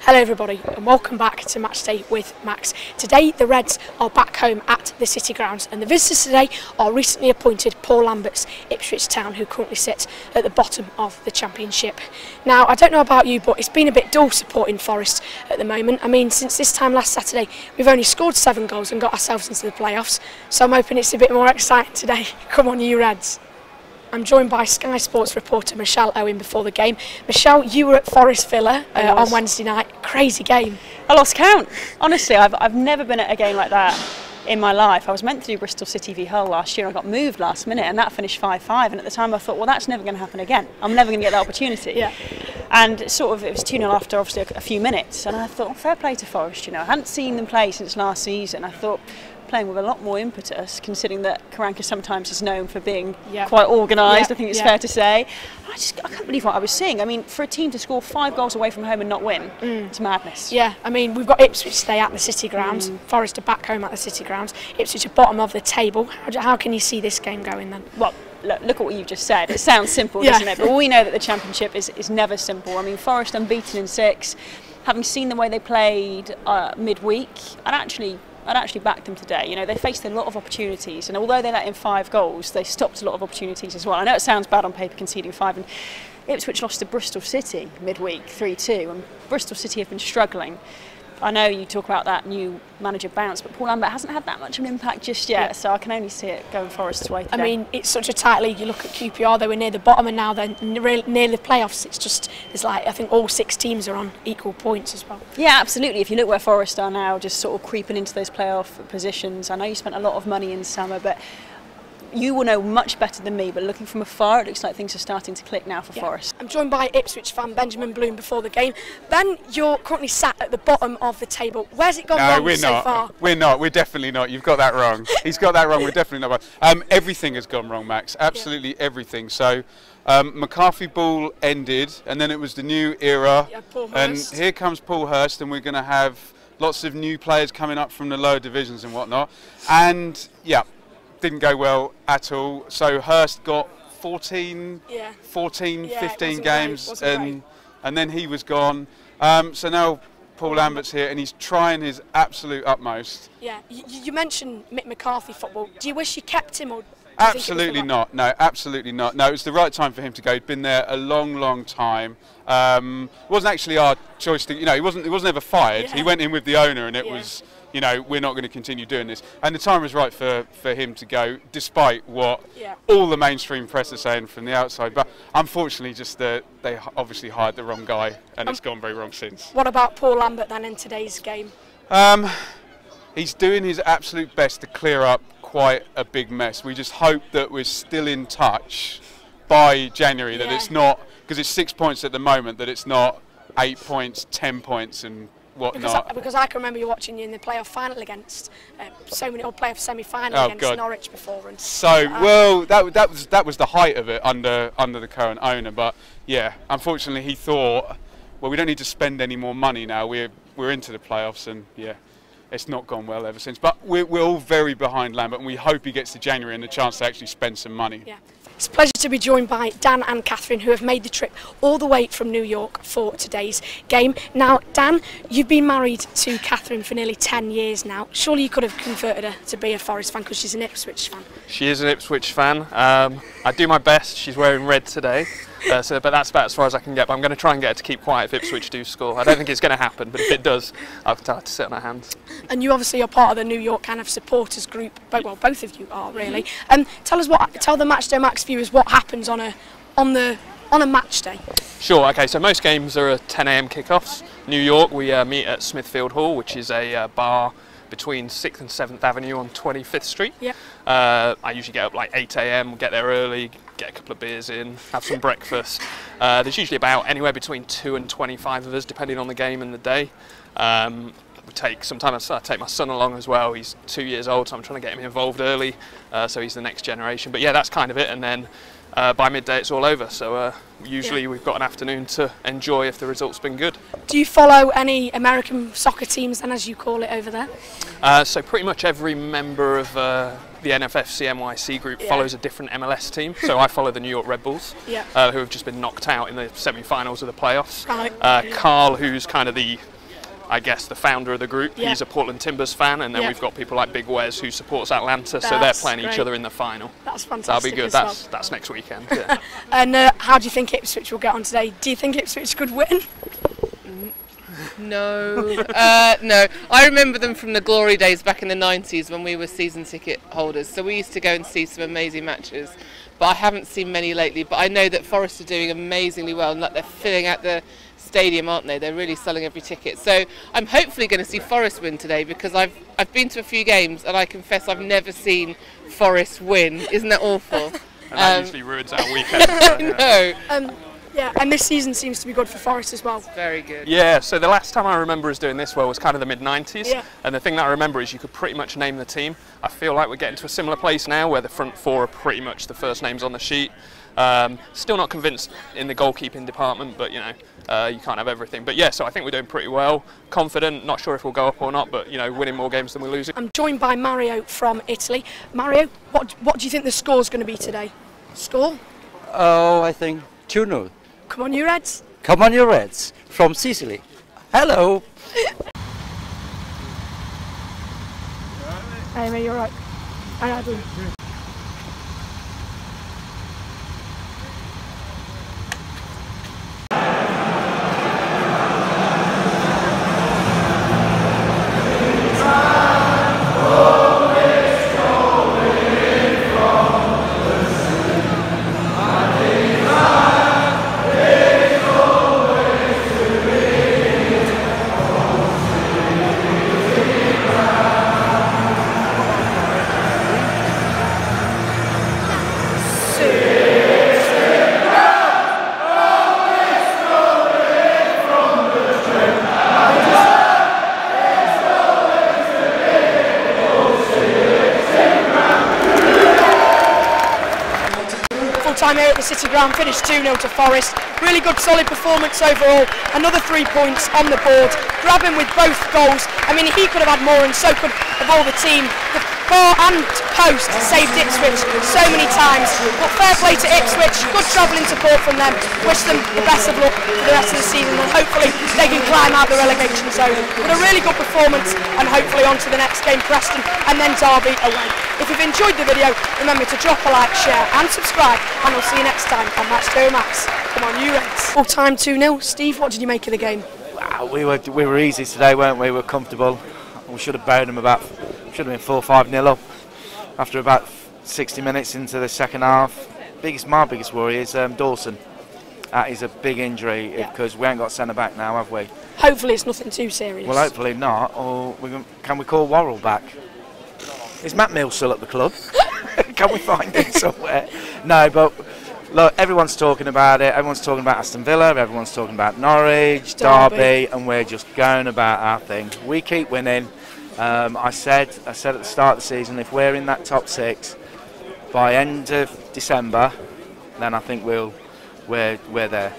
Hello everybody and welcome back to Matchday with Max. Today the Reds are back home at the City Grounds and the visitors today are recently appointed Paul Lambert's Ipswich Town, who currently sit at the bottom of the Championship. Now I don't know about you, but it's been a bit dull supporting Forest at the moment. I mean, since this time last Saturday we've only scored 7 goals and got ourselves into the playoffs, so I'm hoping it's a bit more exciting today. Come on you Reds. I'm joined by Sky Sports reporter Michelle Owen before the game. Michelle, you were at Forest Villa on Wednesday night. Crazy game. I lost count. Honestly, I've never been at a game like that in my life. I was meant to do Bristol City v Hull last year. I got moved last minute and that finished 5-5, and at the time I thought, well, that's never going to happen again. I'm never going to get that opportunity. Yeah. And it was 2-0 after obviously a few minutes, and I thought, well, fair play to Forest, you know. I hadn't seen them play since last season. I thought, playing with a lot more impetus, considering that Karanka sometimes is known for being quite organised, I think it's fair to say. I can't believe what I was seeing. I mean, for a team to score 5 goals away from home and not win, it's madness. Yeah, I mean, we've got Ipswich today at the City Grounds, Forest are back home at the City Grounds, Ipswich at bottom of the table. How can you see this game going then? Well, look at what you've just said. It sounds simple, doesn't it? But we know that the Championship is never simple. I mean, Forest unbeaten in 6. Having seen the way they played midweek, I'd actually backed them today. You know, they faced a lot of opportunities, and although they let in 5 goals, they stopped a lot of opportunities as well. I know it sounds bad on paper conceding 5, and Ipswich lost to Bristol City midweek 3-2, and Bristol City have been struggling. I know you talk about that new manager bounce, but Paul Lambert hasn't had that much of an impact just yet, so I can only see it going Forest's way today. I mean, it's such a tight league. You look at QPR, they were near the bottom, and now they're near the playoffs. It's just, there's like, I think all 6 teams are on equal points as well. Yeah, absolutely. If you look where Forest are now, just sort of creeping into those playoff positions. I know you spent a lot of money in summer, but you will know much better than me, but looking from afar, it looks like things are starting to click now for Forest. I'm joined by Ipswich fan Benjamin Bloom before the game. Ben, you're currently sat at the bottom of the table. Where's it gone wrong so far? We're not. We're definitely not. You've got that wrong. He's got that wrong. We're definitely not wrong. Everything has gone wrong, Max. Absolutely everything. So McCarthy ball ended, and then it was the new era. Yeah, Paul Hurst. And here comes Paul Hurst, and we're going to have lots of new players coming up from the lower divisions and whatnot. And yeah, didn't go well at all. So Hurst got 15 games, and then he was gone. So now Paul Lambert's here, and he's trying his absolute utmost. Yeah, you mentioned Mick McCarthy football. Do you wish you kept him, or? Absolutely not. No, absolutely not. No, it was the right time for him to go. He'd been there a long, long time. It wasn't actually our choice to, you know, he wasn't ever fired. He went in with the owner, and it was, you know, we're not going to continue doing this. And the time was right for him to go, despite what all the mainstream press are saying from the outside. But unfortunately, just they obviously hired the wrong guy, and it's gone very wrong since. What about Paul Lambert then in today's game? He's doing his absolute best to clear up quite a big mess. We just hope that we're still in touch by January, that it's not, because it's 6 points at the moment, that it's not 8 points, 10 points and whatnot. Because I can remember you watching you in the playoff final against playoff semi-final against Norwich before. And so well, that was the height of it under the current owner. But yeah, unfortunately, he thought, well, we don't need to spend any more money now. We're into the playoffs, and yeah, it's not gone well ever since. But we're all very behind Lambert, and we hope he gets to January and the chance to actually spend some money. Yeah. It's a pleasure to be joined by Dan and Catherine, who have made the trip all the way from New York for today's game. Now, Dan, you've been married to Catherine for nearly 10 years now. Surely you could have converted her to be a Forest fan, because she's an Ipswich fan. She is an Ipswich fan. I do my best. She's wearing red today. But that's about as far as I can get. But I'm going to try and get her to keep quiet if Ipswich do score. I don't think it's going to happen, but if it does, I'll have to sit on her hands. And you obviously are part of the New York kind of supporters group. Well, both of you are really. Tell the Matchday Max viewers what happens on a match day. Sure. Okay. So most games are at 10 AM kickoffs. New York, we meet at Smithfield Hall, which is a bar between 6th and 7th Avenue on 25th Street. Yeah. I usually get up like 8 AM, get there early, get a couple of beers in, have some breakfast. There's usually about anywhere between 2 and 25 of us, depending on the game and the day. Sometimes I take my son along as well. He's 2 years old, so I'm trying to get him involved early, so he's the next generation. But yeah, that's kind of it, and then by midday it's all over. So usually we've got an afternoon to enjoy if the result's been good. Do you follow any American soccer teams then, as you call it over there? So pretty much every member of the NFFC NYC group follows a different MLS team. So I follow the New York Red Bulls, who have just been knocked out in the semi-finals of the playoffs. Carl, who's kind of the I guess, the founder of the group. Yeah. He's a Portland Timbers fan, and then Yeah. we've got people like Big Wes who supports Atlanta, so they're playing each other in the final. That's fantastic. That'll be good. As well. That's next weekend. Yeah. And how do you think Ipswich will get on today? Do you think Ipswich could win? No, no. I remember them from the glory days back in the 90s when we were season ticket holders. So we used to go and see some amazing matches, but I haven't seen many lately. But I know that Forest are doing amazingly well, and like they're filling out the stadium, aren't they? They're really selling every ticket. So I'm hopefully going to see Forest win today, because I've been to a few games and I confess I've never seen Forest win. Isn't that awful? And that usually ruins our weekend. So, yeah. No. Yeah, and this season seems to be good for Forest as well. Very good. Yeah, so the last time I remember us doing this well was kind of the mid-90s. Yeah. And the thing that I remember is you could pretty much name the team. I feel like we're getting to a similar place now where the front four are pretty much the first names on the sheet. Still not convinced in the goalkeeping department, but you can't have everything. But yeah, so I think we're doing pretty well. Confident, not sure if we'll go up or not, but winning more games than we're losing. I'm joined by Mario from Italy. Mario, what do you think the score's going to be today? Score? Oh, I think 2-0. Come on, you Reds. Come on, you Reds, from Sicily. Hello. Hey, mate, you're right. I do. Time here at the City Ground, finished 2-0 to Forest. Really good, solid performance overall. Another 3 points on the board. Grabban with both goals. I mean, he could have had more, and so could have all the team. The bar and post saved Ipswich so many times. But fair play to Ipswich. Good travelling support from them. Wish them the best of luck for the rest of the season, and hopefully they can climb out the relegation zone. But a really good performance, and hopefully on to the next game, Preston, and then Derby away. If you've enjoyed the video, remember to drop a like, share and subscribe, and we'll see you next time on Matchday with Max. Come on, you Reds. Full time 2-0. Steve, what did you make of the game? Wow, we were easy today, weren't we? We were comfortable. We should have bowed them should have been 4-5-0 up after about 60 minutes into the second half. My biggest worry is Dawson. That is a big injury, because we ain't got centre back now, have we? Hopefully it's nothing too serious. Well, hopefully not. Or can we call Worrell back? Is Matt Mills still at the club? Can we find him somewhere? No, but look, everyone's talking about it. Everyone's talking about Aston Villa. Everyone's talking about Norwich, Derby, and we're just going about our thing. We keep winning. I said at the start of the season, if we're in that top 6 by end of December, then I think we're there.